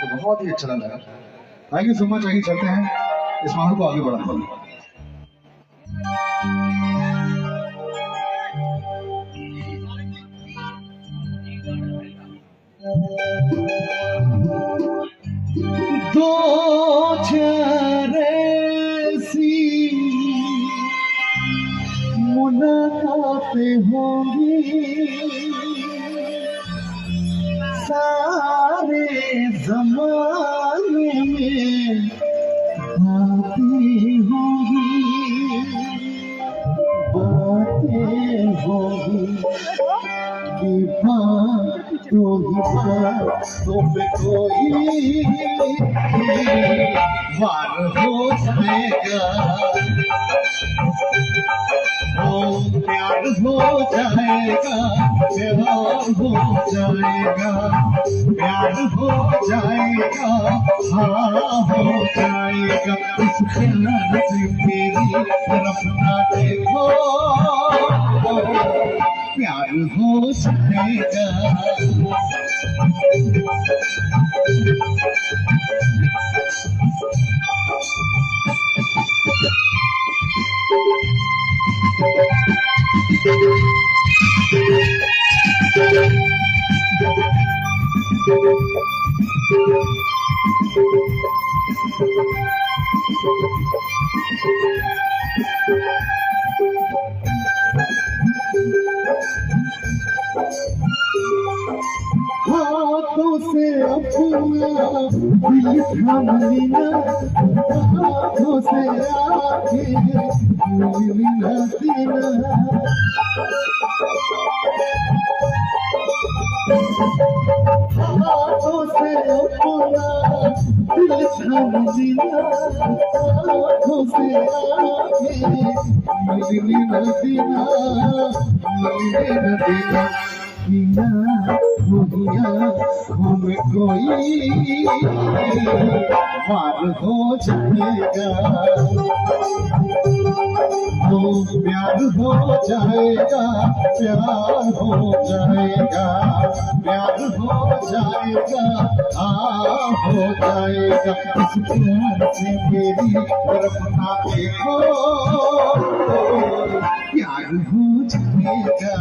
करके बहुत ही अच्छा लगा। Thank you so much. आगे चलते हैं, इस माहौल को आगे बढ़ाते हैं। दो सी मुलाकातें होंगी, सारे जमाने में बातें होंगी, बातें होंगी कि बातों ही बातों में कोई वार हो जाएगा, प्यार हो जाएगा, प्यार हो जाएगा, प्यार हो जाएगा, हाँ हो जाएगा। इस प्यार से मेरी तरफ ना देखो, प्यार हो जाएगा। हाथों से अपना दिल थाम लेना, हाथों से आके मिलना देना, हाथों से अपना दिल थाम लेना, हाथों से आके मिलना देना, मिलना देना। किया हमें कोई पार हो जाएगा, वो प्यार हो जाएगा, प्यार हो जाएगा, प्यार हो जाएगा, हाँ हो जाएगा। इस प्यार से मेरी तरफ ना देखो, प्यार हो जाएगा।